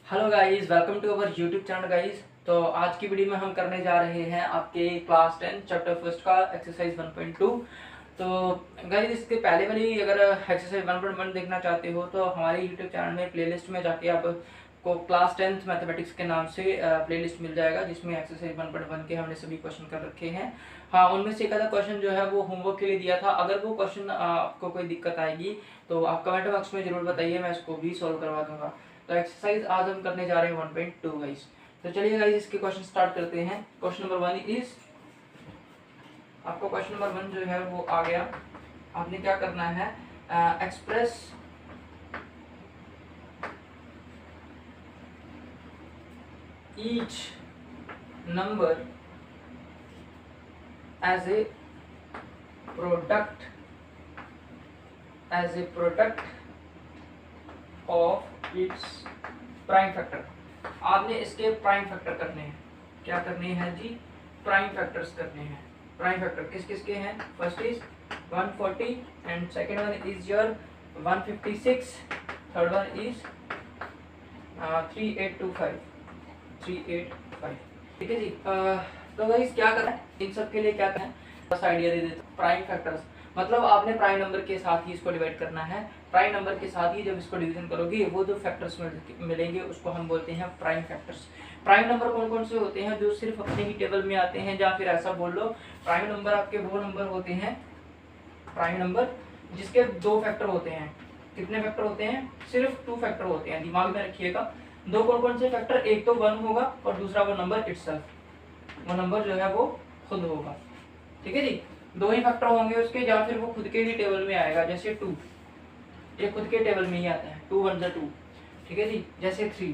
Hello guys, welcome to our YouTube channel guys. तो आज की वीडियो में हम करने जा रहे हैं आपके क्लास 10 चैप्टर फर्स्ट का एक्सरसाइज 1.2। तो गाइस, इसके पहले वाली अगर एक्सरसाइज 1.1 देखना चाहते हो तो हमारे यूट्यूब चैनल में प्लेलिस्ट में जाके आप को क्लास 10th मैथमेटिक्स के नाम से प्लेलिस्ट मिल जाएगा, जिसमें एक्सरसाइज 1.1 के हमने सभी क्वेश्चन कर रखे हैं। हाँ, उनमें से एक आधा क्वेश्चन जो है वो होमवर्क के लिए दिया था। अगर वो क्वेश्चन आपको कोई दिक्कत आएगी तो आप कमेंट बॉक्स में जरूर बताइए, मैं इसको भी सॉल्व करवा दूंगा। तो एक्सरसाइज आज हम करने जा रहे हैं 1.2 गाइस। तो चलिए गाइस, इसके क्वेश्चन स्टार्ट करते हैं। क्वेश्चन नंबर 1 इज, आपको क्वेश्चन नंबर 1 जो है वो आ गया। आपने क्या करना है, express each number as a product of its prime factor. आपने इसके प्राइम फैक्टर करने हैं। क्या करने हैं जी? प्राइम फैक्टर्स करने हैं। प्राइम फैक्टर किस किस के हैं? First is 140 and second one is your 156, third one is 3825। ठीक है जी। तो गाइस क्या करना है, इन सब के लिए क्या करना है, बस आइडिया दे देते। प्राइम फैक्टर्स मतलब आपने प्राइम नंबर के साथ ही इसको डिवाइड करना है। प्राइम नंबर के साथ ही जब इसको डिवीजन करोगे वो जो फैक्टर्स मिलेंगे उसको हम बोलते हैं प्राइम फैक्टर्स। प्राइम नंबर कौन कौन से होते हैं? जो सिर्फ अपने ही टेबल में आते हैं, या फिर ऐसा बोल लो, प्राइम नंबर आपके वो नंबर होते हैं, प्राइम नंबर जिसके दो फैक्टर होते हैं। कितने फैक्टर होते हैं? सिर्फ 2 फैक्टर होते हैं। दिमाग में रखिएगा, दो कौन कौन से फैक्टर? एक तो 1 होगा और दूसरा वो नंबर इटसेल्फ, वो नंबर जो है वो खुद होगा। ठीक है जी। 2 ही फैक्टर होंगे उसके, या फिर वो खुद के ही टेबल में आएगा। जैसे 2, ये खुद के टेबल में ही आता है, 2 1 2। ठीक है जी। जैसे 3,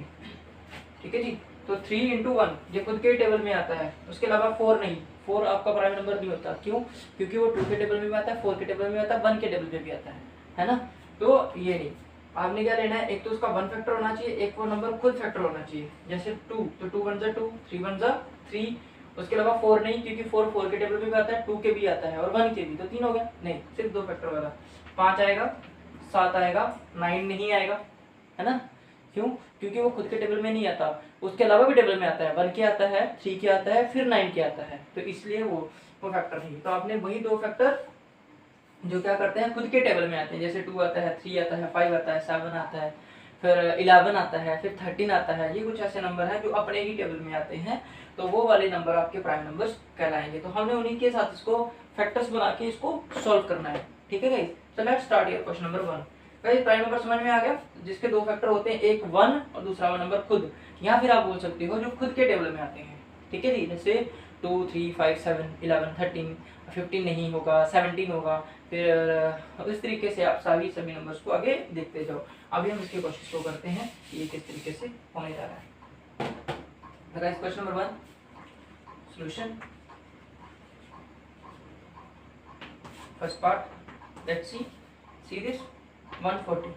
ठीक है जी, तो 3 × 1 ये खुद के टेबल में आता है। उसके अलावा 4 नहीं, 4 आपका प्राइम नंबर नहीं होता। क्यों? क्योंकि वो 2 के टेबल में भी आता है, 4 के टेबल में आता है, 1 के टेबल में भी आता है ना। तो ये नहीं, आपने क्या लेना है, एक तो उसका 1 फैक्टर होना चाहिए, एक वो नंबर खुद फैक्टर होना चाहिए। जैसे 2, तो 2 1 2, 3 1 3। उसके अलावा 4 नहीं, क्योंकि 4 के टेबल में भी आता है, 2 के भी आता है और 1 के भी, तो 3 हो गया। नहीं, सिर्फ 2 फैक्टर वाला। 5 आएगा, 7 आएगा, 9 नहीं आएगा, है ना। क्यों? क्योंकि वो खुद के टेबल में नहीं आता, उसके अलावा भी टेबल में आता है। 1 के आता है, 3 के आता है, फिर 9 के आता है, तो इसलिए वो फैक्टर नहीं। तो आपने वही 2 फैक्टर जो क्या करते हैं, खुद के टेबल में आते हैं। जैसे 2 आता है, 3 आता है, 5 आता है, 7 आता है, फिर 11 आता है, फिर 13 आता है। ये कुछ ऐसे नंबर हैं जो अपने ही टेबल में आते हैं, तो वो वाले नंबर आपके प्राइम नंबर्स कहलाएंगे। तो हमने उन्हीं के साथ इसको फैक्टर्स बना के इसको सॉल्व करना है। ठीक है गाइस। तो let's start here question number 1। Guys, prime number समझ में आ गया, जिसके 2 फैक्टर होते हैं, एक 1 और दूसरा वो नंबर खुद, या फिर आप बोल सकते हो जो खुद के टेबल में आते हैं। ठीक है जी। जैसे 2 3 5 7 11 13, 15 नहीं होगा, 17 होगा, फिर इस तरीके से आप सभी नंबर्स को आगे देखते जाओ। अभी हम इसके क्वेश्चन को करते हैं कि ये किस तरीके से होने जा रहा है। Guys, question number 1 solution. First part, let's see this 140।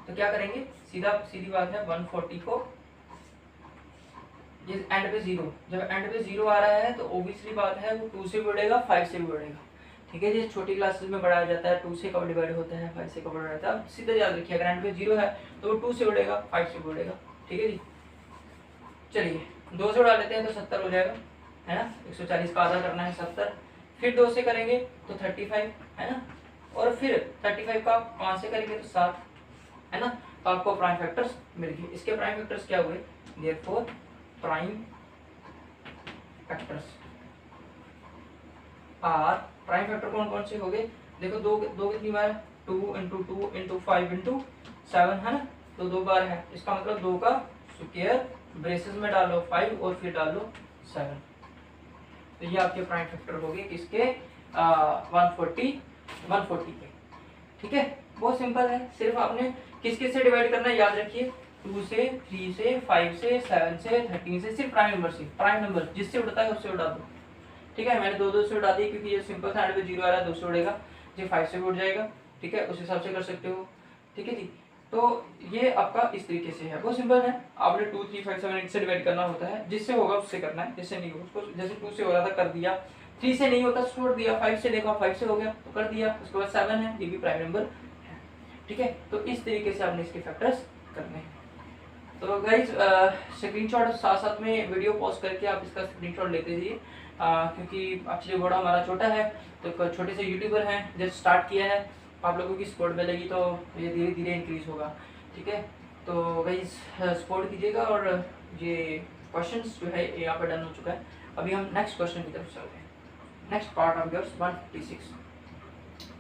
तो क्या करेंगे, सीधी बात है, 140 को ये एंड पे 0, जब एंड पे 0 आ रहा है तो ऑब्वियसली बात है वो 2 से भी बढ़ेगा, 5 से भी बढ़ेगा। ठीक है जी। छोटी क्लासेस में बढ़ाया जाता है, 2 से कब डिवाइड होता है, 5 से कब बढ़ाया जाता है। अब सीधा याद रखिए, अगर एंड पे 0 है तो वो 2 से बढ़ेगा, 5 से बढ़ेगा। ठीक है जी। चलिए 2 से उड़ा लेते हैं तो 70 हो जाएगा, है ना। 140 का आधा करना है 70, फिर 2 से करेंगे तो 35, है ना। और फिर 35 का 5 से करेंगे तो 7, है ना। तो आपको प्राइम फैक्टर्स मिल गए। इसके प्राइम फैक्टर्स क्या हुए? Therefore prime factors are, prime factor कौन कौन से हो गए? देखो, दो कितनी बार? 2 × 2 × 5 × 7, है ना। तो 2 बार है, इसका मतलब 2 का स्क्वायर, ब्रेसेस में डालो 5 और फिर डालो 7। तो ये आपके प्राइम फैक्टर हो गए किसके? 140 के। ठीक है, बहुत सिंपल है। सिर्फ आपने किस किस से डिवाइड करना है याद रखिए, 2 से, 3 से, 5 से, 7 से, 13 से, सिर्फ प्राइम नंबर से। प्राइम नंबर जिससे उड़ता है उससे उड़ा दो। ठीक है, मैंने 2 से उड़ा दी क्योंकि ये सिंपल था, एंड पे 0 आ रहा है, 2 से उड़ेगा, ये 5 से भी उड़ जाएगा। ठीक है, उस हिसाब से कर सकते हो। ठीक है जी। तो ये आपका इस तरीके से है, बहुत सिंपल है। आपने 2 3 5 7 8 से डिवाइड करना होता है, जिससे होगा उससे करना है, जिससे नहीं होगा उसको। जैसे 2 से हो रहा था कर दिया, 3 से नहीं होता छोड़ दिया, 5 से देखा 5 से हो गया तो कर दिया। उसके बाद 7 है, ये भी प्राइम नंबर है। ठीक है, तो इस तरीके से आपने इसके फैक्टर्स करने हैं। तो गाइज स्क्रीनशॉट साथ साथ में वीडियो पॉज करके आप इसका स्क्रीनशॉट लेते जाइए, क्योंकि एक्चुअली बड़ा हमारा छोटा है, तो एक छोटे से यूट्यूबर हैं, जस्ट स्टार्ट किया है, आप लोगों की सपोर्ट मिलेगी तो ये धीरे धीरे इंक्रीज होगा। ठीक है, तो गाइज सपोर्ट कीजिएगा। और ये क्वेश्चंस जो है ये यहाँ पर डन हो चुका है। अभी हम नेक्स्ट क्वेश्चन की तरफ चलते हैं। Next part of yours 156।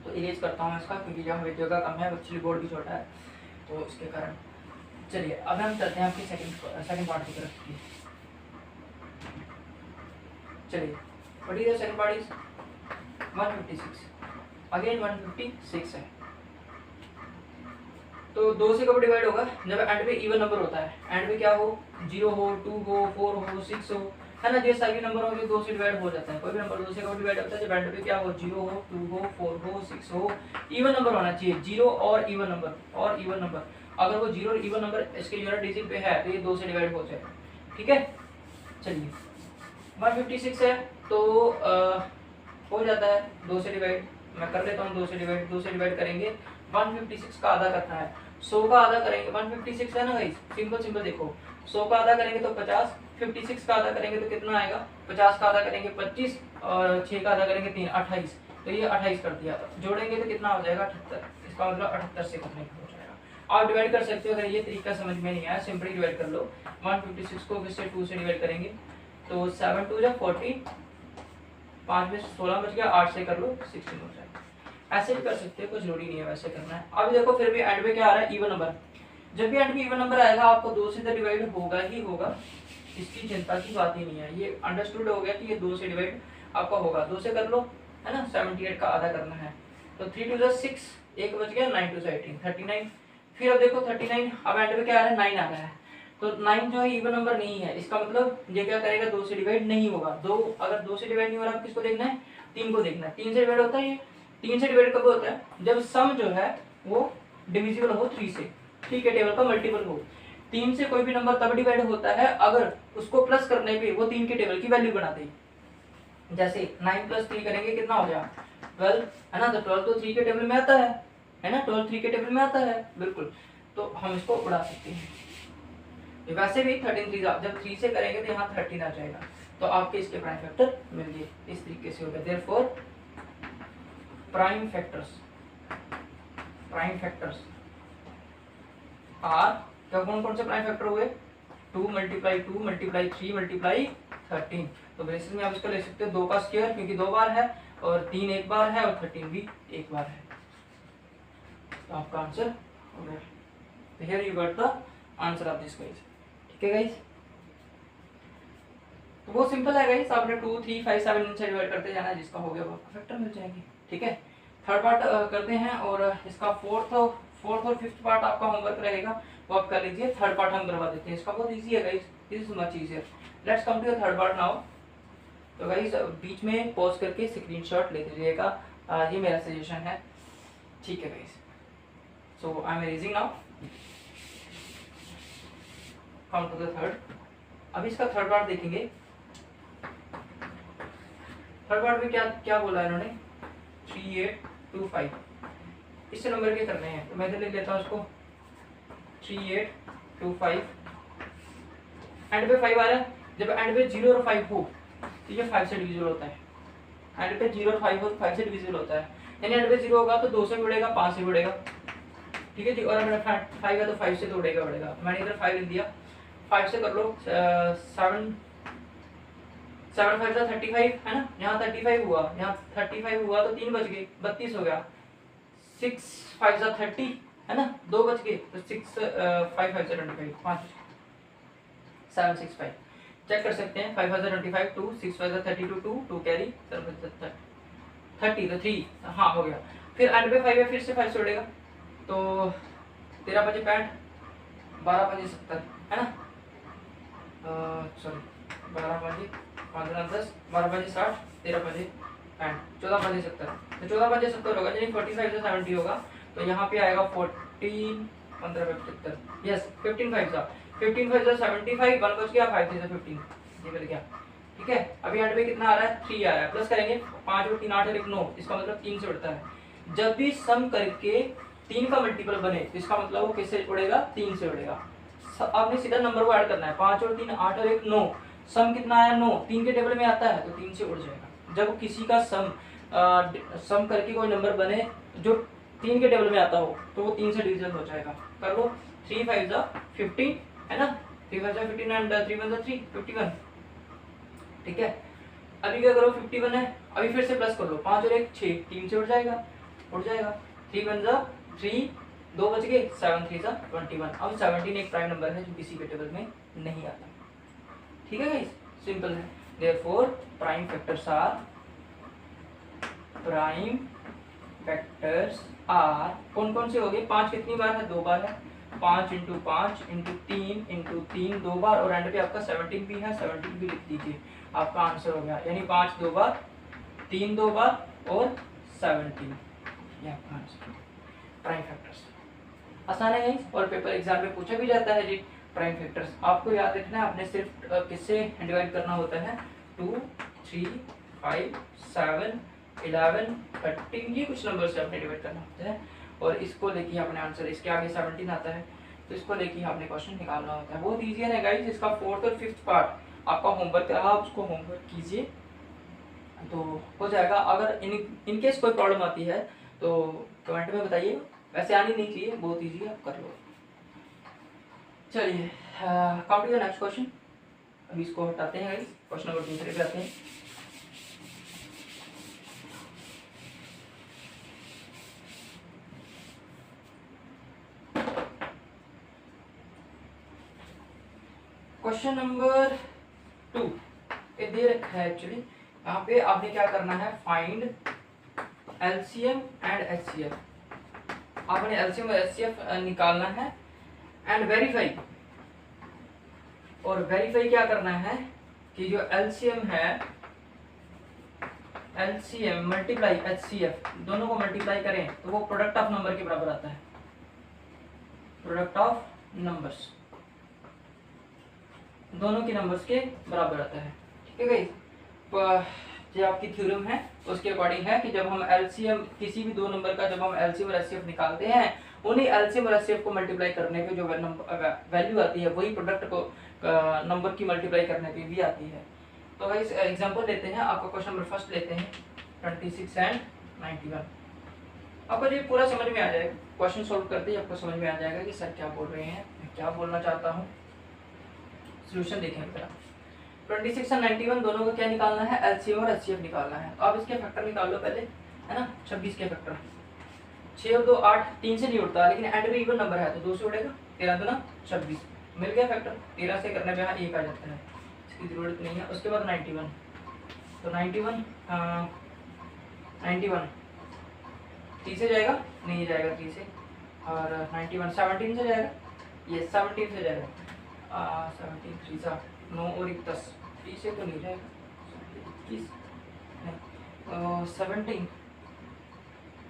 तो इरेज करता हूँ इसका, क्योंकि यहाँ पे जगह कम है, एक्चुअली बोर्ड भी छोटा है, तो इसके कारण। चलिए अब हम चलते हैं आपकी सेकंड पार्ट की तरफ की। चलिए what is the second part is 156। Again 156 है, तो 2 से कब डिवाइड होगा? जब एंड पे इवन नंबर होता है। एंड पे क्या हो, 0 हो, 2 हो, 4 हो, 6 हो, है ना, ये सभी नंबर होंगे 2 से डिवाइड हो जाता है। कोई भी नंबर 2 से कब डिवाइड होता है? जब एंड पे क्या हो, 0 हो, 2 हो, 4 हो, 6 हो, इवन नंबर होना चाहिए। 0 और इवन नंबर अगर वो 0 और इवन नंबर इसके यूनिट डिजिट पे है तो ये 2 से डिवाइड हो जाएगा। ठीक है, चलिए 156 है, तो हो जाता है 2 से डिवाइड। मैं कर लेता हूँ 2 से डिवाइड। 2 से डिवाइड करेंगे, 156 का आधा करना है, 100 का आधा करेंगे। 156 है ना गाइस, सिंपल देखो, 100 का आधा करेंगे तो 50, 56 का आधा करेंगे तो कितना आएगा? 50 का आधा करेंगे 25, और 6 का आधा करेंगे 3, 28। तो ये 28 कर दिया, जोड़ेंगे तो कितना हो जाएगा? 78। इसका मतलब 78 से कंप्लीट हो जाएगा। आप डिवाइड कर सकते हो, अगर ये तरीका समझ में नहीं आया सिंपली डिवाइड कर लो। 156 को फिर से 2 से डिवाइड करेंगे, तो 7 2 जा 40, 5 में 16 बच गया, 8 से कर लो 16 हो जाएगा। ऐसे भी कर सकते हो, कुछ जरूरी नहीं है वैसे करना है। अब देखो फिर भी एंड में क्या आ रहा है? Even number. जब भी एंड में इवन नंबर आएगा आपको 2 से तो डिवाइड होगा ही होगा, इसकी चिंता की बात ही नहीं है। ये अंडरस्टूड हो गया कि ये 2 से डिवाइड आपका होगा। 2 से कर लो, है ना, 78 का आधा करना है, तो 3 2 6, 1 बच गया, 9 2 18, 39। फिर अब देखो 39, अब एंड में क्या आ रहा है? 9 आ रहा है, तो 9 जो है इवन नंबर नहीं है, इसका मतलब ये क्या करेगा? 2 से डिवाइड नहीं होगा। अगर 2 से डिवाइड नहीं हो रहा, किसको देखना है? 3 को देखना है। 3 से डिवाइड होता है ये। 3 से डिवाइड कब होता है? जब सम जो है वो डिविजिबल हो 3 से, 3 के टेबल का मल्टीपल हो। 3 से कोई भी नंबर तब डिवाइड होता है अगर उसको प्लस करने पे वो 3 के टेबल की वैल्यू बना दे। जैसे 9 + 3 करेंगे कितना हो गया? 12, है ना, तो 12 तो 3 के टेबल में आता है ना, 12 3 के टेबल में आता है, बिल्कुल। तो हम इसको उड़ा सकते हैं। वैसे भी 13 जब 3 से करेंगे तो यहाँ 13 आ जाएगा, तो आपके इसके प्राइम फैक्टर मिल गए। इस तरीके से हो गया। देयरफॉर प्राइम फैक्टर्स आर, क्या कौन से प्राइम फैक्टर हुए? 2 × 2 × 3 × 13। तो बेसिस में आप इसको ले सकते हो 2 का स्क्वायर, क्योंकि 2 बार है, और 3 एक बार है, और 13 भी एक बार है। तो आपका आंसर हो गया। तो here you got the answer of this guys. ठीक है गाइस, तो बहुत सिंपल है गाइस, आपने 2 3 5 7 इनसे डिवाइड करते जाना है, जिसका हो गया वो आपको फैक्टर मिल जाएगी। ठीक है, थर्ड पार्ट करते हैं, और इसका फोर्थ और फिफ्थ पार्ट आपका होमवर्क रहेगा, वो आप कर लीजिए। थर्ड पार्ट हम करवा देते हैं, इसका बहुत इजी है guys, this is much easier. Let's come to the third part now. तो गाइस बीच में पॉज करके स्क्रीनशॉट ले लीजिएगा, ये मेरा सजेशन है। ठीक है guys, so I am erasing now. Come to the third. अब इसका थर्ड पार्ट देखेंगे। थर्ड पार्ट में क्या बोला है इन्होंने? 3825। इससे नंबर के करने हैं, तो मैं इधर लिख लेता हूँ इसको 3825। एंड पे 5 आ रहा है, जब एंड पे 0 और 5 हो तो ये 5 से डिविजिबल होता है। एंड पे 0 और 5 हो तो 5 से डिविजिबल होता है, यानी एंड पे 0 होगा तो 2 से भी उड़ेगा, 5 से भी उड़ेगा। ठीक है जी, और अगर 5 है तो 5 से तो उड़ेगा। मैंने इधर 5 लिख दिया, 5 से कर लो 7 5 35, है ना, यहाँ 35 हुआ, यहाँ 35 हुआ तो 3 बच गए, 32 हो गया। 6 5 30, है ना, 2 बच गए, तो 6 5 5 25, 5 7 6 5। चेक कर सकते हैं, 5 5 25, 2 6 5 32, 2 कैरी 7 5 30, तो 3, हाँ हो गया। फिर एंड पे 5 है, फिर से 5 से उड़ेगा, तो 13 5 65, 12 5 70, है ना, सॉरी 12 5 15 10, 12 5 60, 13 5 65, 14 5 70, तो 14 5 70 होगा, यानी 45 से 70 होगा। तो यहाँ पे आएगा 14 15 75, यस 15 5 से 75, 1 बच गया, 5 से 15, ये मिल गया। ठीक है, अभी एंड पे कितना आ रहा है? 3 आ रहा है, प्लस करेंगे 5 और 3 8 और 1 9, इसका मतलब 3 से उड़ता है। जब भी सम करके 3 का मल्टीपल बने तो इसका मतलब वो किससे उड़ेगा? 3 से उड़ेगा। आपने सीधा नंबर को ऐड करना है, 5 और 3 8 और 1 9, सम कितना आया 9, 3 के टेबल में आता है तो 3 से उड़ जाएगा। जब किसी का सम करके कोई नंबर बने जो 3 के टेबल में आता हो तो वो 3 से डिविजन हो जाएगा। कर लो, 3 5 जा 15 है ना, 3 5 जा 15 एंड 3 1 जा 3 51। ठीक है, अभी क्या करो 51 है, अभी फिर से प्लस कर लो, 5 और 1 6, 3 से उड़ जाएगा 3 1 जा 3, 2 बच गए, 7 3 जा 21। अब 17 एक प्राइम नंबर है जो किसी के टेबल में नहीं आता। ठीक है गाइस, सिंपल है। देयरफॉर प्राइम फैक्टर्स आर कौन कौन से हो गए, 5 कितनी बार है, 2 बार है, 5 इंटू 5 इंटू 3 2 बार, और एंड पे आपका 17 भी है, 17 भी लिख दीजिए, आपका आंसर हो गया। यानी 5 2 बार, 3 2 बार और 17, ये आपका आंसर प्राइम फैक्टर्स। आसान है गाइस, और पेपर एग्जाम में पूछा भी जाता है जी प्राइम फैक्टर्स। आपको याद रखना है, आपने सिर्फ किससे डिवाइड करना होता है, 2 3 5 7 11 13, ये कुछ नंबर से आपने डिवाइड करना होता है, और इसको लेके आपने आंसर, इसके आगे 17 आता है तो इसको लेके आपने क्वेश्चन निकालना होता है। बहुत ईजी है गाइस, इसका 4th और 5th पार्ट आपका होमवर्क रहा, आप उसको होमवर्क कीजिए तो हो जाएगा। अगर इन केस कोई प्रॉब्लम आती है तो कमेंट में बताइए, वैसे आनी नहीं चाहिए, बहुत ईजी है, आप कर लो। चलिए come to the next question, अभी इसको हटाते हैं गाइस, क्वेश्चन नंबर 2 पे आते हैं। क्वेश्चन नंबर 2 ये दे रखा है एक्चुअली, यहाँ पे आपने क्या करना है, फाइंड एलसीएम एंड एचसीएफ। आपने एलसीएम और एचसीएफ निकालना है एंड वेरीफाई, और वेरीफाई क्या करना है कि जो एलसीएम है, एलसीएम मल्टीप्लाई एचसीएफ, दोनों को मल्टीप्लाई करें तो वो प्रोडक्ट ऑफ नंबर के बराबर आता है, प्रोडक्ट ऑफ नंबर्स, दोनों के नंबर्स के बराबर आता है। ठीक है गाइस, जो आपकी थ्योरम है उसके अकॉर्डिंग है कि जब हम एलसीएम किसी भी दो नंबर का, जब हम एलसीएम और एचसीएफ निकालते हैं, उन्हीं एलसीएम और एचसीएफ को मल्टीप्लाई करने पे जो वैल्यू आती है वही प्रोडक्ट को नंबर की मल्टीप्लाई करने पे भी आती है। तो गाइस एग्जांपल लेते हैं, आपका क्वेश्चन नंबर फर्स्ट लेते हैं 26 एंड 91। आपको ये पूरा समझ में आ जाएगा, क्वेश्चन सॉल्व करते ही आपको समझ में आ जाएगा कि सर क्या बोल रहे हैं, मैं क्या बोलना चाहता हूँ। सॉल्यूशन देखें बेटा, 26 और 91 दोनों को क्या निकालना है, एलसीएम और एचसीएफ निकालना है। तो आप इसके फैक्टर निकाल लो पहले, है ना। 26 के फैक्टर 6 और 2 8, 3 से नहीं उड़ता, लेकिन एंड में इवन नंबर है तो 2 से उड़ेगा, 13 2 26, मिल गया फैक्टर। 13 से करने पे यहाँ 1 आ जाता है, इसकी जरूरत नहीं है। उसके बाद 91, तो 91 3 से जाएगा, नहीं जाएगा 3 से, और 91 17 से जाएगा, ये 17 से जाएगा, 17 3 7 9 और 1 10, 3 से तो नहीं जाएगा, 21 नहीं, 17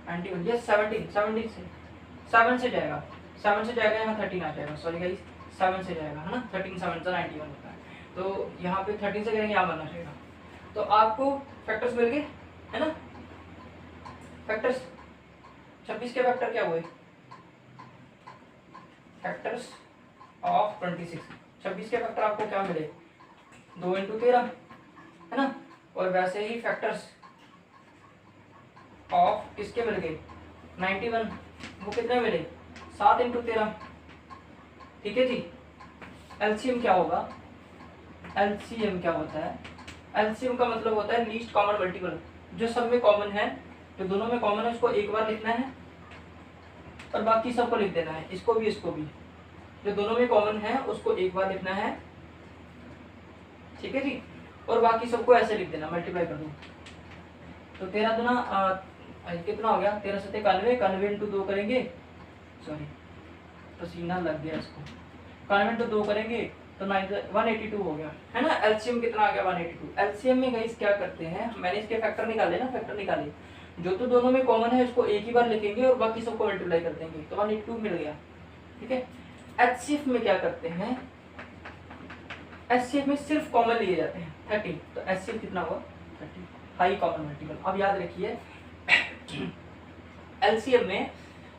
91, ये 17 से 7 से जाएगा, 7 से जाएगा, यहाँ 13 आ जाएगा, सॉरी गाइस 7 से जाएगा, है ना। 13 7 से 91 होता है, तो यहाँ पे 13 से करेंगे, यहाँ बनना चाहिए। तो आपको फैक्टर्स मिल गए, है ना। फैक्टर्स 26 के फैक्टर क्या हुए, फैक्टर्स ऑफ 26, 26 के फैक्टर आपको क्या मिले, 2 × 13, है ना। और वैसे ही फैक्टर्स ऑफ किसके मिल गए, 91, वो कितने मिले, 7 × 13। ठीक है जी। एलसीएम क्या होगा, एलसीएम क्या होता है, एलसीएम का मतलब होता है लीस्ट कॉमन मल्टीपल, जो सब में कॉमन है, जो दोनों में कॉमन है उसको एक बार लिखना है और बाकी सबको लिख देना है, इसको भी इसको भी, जो दोनों में कॉमन है उसको एक बार लिखना है। ठीक है जी, और बाकी सबको ऐसे लिख देना, मल्टीप्लाई कर दो। तो 13 दूना कितना हो गया, 13 7 91, 91 × 2 करेंगे, सॉरी पसीना लग गया इसको, 91 × 2 करेंगे तो 182 हो गया, है ना। एलसीएम कितना आ गया, 182। एलसीएम में गाइस क्या करते हैं, मैंने इसके फैक्टर निकाले ना, फैक्टर निकाले, जो तो दोनों में कॉमन है इसको एक ही बार लिखेंगे और बाकी सबको मल्टीप्लाई कर देंगे, तो 182 मिल गया। ठीक है। एचसीएफ में क्या करते हैं, एचसीएफ में सिर्फ कॉमन लिए जाते हैं 30, तो एचसीएफ कितना हुआ 30, हाई कॉमन मल्टीपल। अब याद रखिए एलसीएम में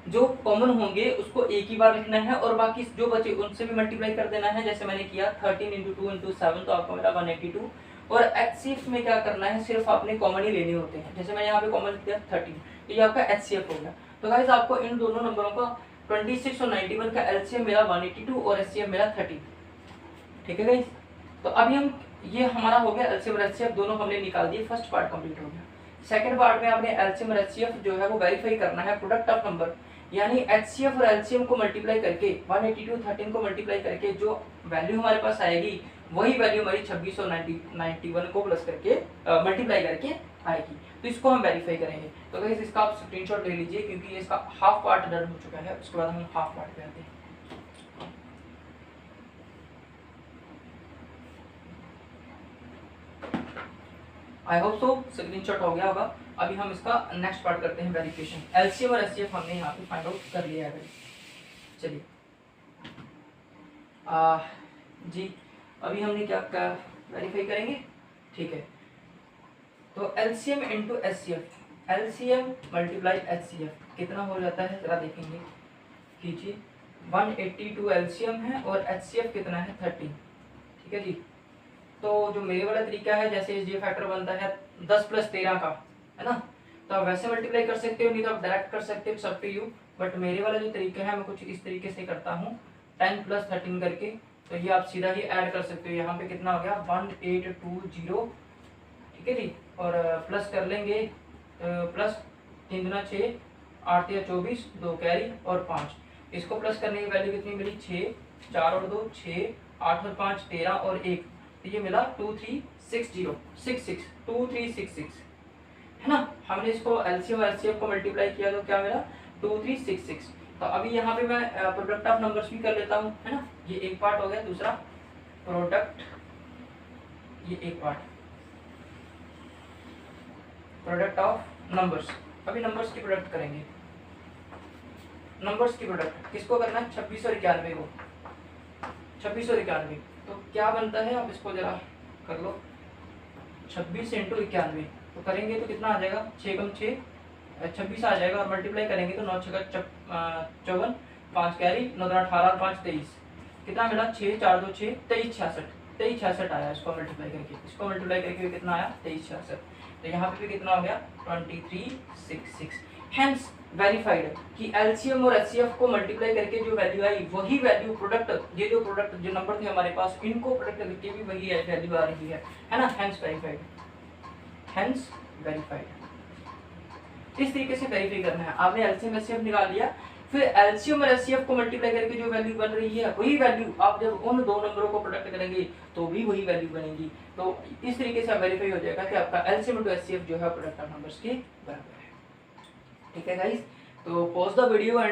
जो कॉमन होंगे उसको एक ही बार लिखना है और बाकी जो बचे उनसे भी मल्टीप्लाई कर देना है। जैसे मैंने किया 13 × 2 × 7 तो आपको मिला 182। और एचसीएफ में क्या करना है, सिर्फ आपने कॉमन ही लेने होते हैं। जैसे मैंने यहाँ पे कॉमन लिख दिया 13, तो ये आपका एचसीएफ हो गया। तो गाइस आपको इन दोनों नंबरों का 26 और 91 का एलसीएम मिला 182 और एचसीएफ मिला 13। ठीक है गाइस, तो अभी हम ये हमारा हो गया एलसीएम और एचसीएफ दोनों हमने निकाल दिए, फर्स्ट पार्ट कंप्लीट हो गया। सेकंड पार्ट में आपने एलसीएम और एचसीएफ जो है वो वेरीफाई करना है प्रोडक्ट ऑफ नंबर, यानी एचसीएफ और एलसीएम को मल्टीप्लाई करके 182 13 को मल्टीप्लाई करके जो वैल्यू हमारे पास आएगी वही वैल्यू हमारी 26 और 91 को प्लस करके मल्टीप्लाई करके आएगी। तो इसको हम वेरीफाई करेंगे। तो गाइस इसका आप स्क्रीनशॉट ले लीजिए क्योंकि इसका हाफ पार्ट डन हो चुका है, उसके बाद हम हाफ पार्ट पे आते हैं। आई होप सो स्क्रीनशॉट हो गया होगा। अभी हम इसका नेक्स्ट पार्ट करते हैं वेरिफिकेशन। एलसीएम और एचसीएफ हमने यहाँ पे फाइंड आउट कर लिया है। चलिए जी अभी हमने क्या वेरीफाई करेंगे, ठीक है। तो LCM into HCF, LCM multiply HCF कितना हो जाता है जरा देखेंगे कीजिए। 182 एलसीएम है और एचसीएफ कितना है 13। ठीक है जी, तो जो मेरे वाला तरीका है जैसे ये फैक्टर बनता है 10 + 13 का, है ना, तो आप वैसे मल्टीप्लाई कर सकते हो, नहीं तो आप डायरेक्ट कर सकते हो, सब टू यू। बट मेरे वाला जो तरीका है मैं कुछ इस तरीके से करता हूँ 10 + 13 करके। तो ये आप सीधा ही ऐड कर सकते हो। यहाँ पे कितना हो गया 1820, ठीक है जी, और प्लस कर लेंगे प्लस 3 × 6 8 या 24 2 कैरी और 5। इसको प्लस करने की वैल्यू कितनी मिली 6, 4 और 2 6, 8 और 5 13 और 1, तो ये मिला 2360 2366, है ना। हमने इसको एलसीएम और एचसीएफ को मल्टीप्लाई किया तो क्या मिला 2366। तो अभी यहाँ पे मैं प्रोडक्ट ऑफ नंबर्स भी कर लेता हूँ, है ना। ये एक पार्ट हो गया, दूसरा प्रोडक्ट, ये एक पार्ट प्रोडक्ट ऑफ नंबर्स। अभी नंबर्स की प्रोडक्ट करेंगे। नंबर्स की प्रोडक्ट किसको करना है 26 और 91 को, 26 और 91। तो क्या बनता है आप इसको जरा कर लो, 26 × 91 तो करेंगे तो कितना आ जाएगा 6 × 6 26 आ जाएगा, और मल्टीप्लाई करेंगे तो 9 × 6 54 5 कैरी 9 × 18 5 23, कितना मिला 6 4 2 6 23 66 आया। इसको मल्टीप्लाई करके कितना आया 23 66। तो यहाँ पे भी कितना हो गया 2366। हेंस वेरीफाइड कि एलसीएम और एचसीएफ को मल्टीप्लाई करके जो वैल्यू आई वही वैल्यू प्रोडक्ट, ये जो प्रोडक्ट जो नंबर थे हमारे पास इनको प्रोडक्ट करके भी वही वैल्यू आ रही है ना। Hence verified, hence verified. इस तरीके से वेरीफाई करना है। आपने एलसीएम एचसीएफ निकाल लिया, फिर एलसीएम और एचसीएफ को मल्टीप्लाई करके जो वैल्यू बन रही है वही वैल्यू आप जब उन दो नंबरों को प्रोडक्ट करेंगे तो भी वही वैल्यू बनेगी। तो इस तरीके से वेरीफाई हो जाएगा कि आपका एलसीएम और एचसीएफ जो है प्रोडक्ट ऑफ नंबर्स के बराबर है। ठीक है गाइस, तो पॉज द वीडियो एंड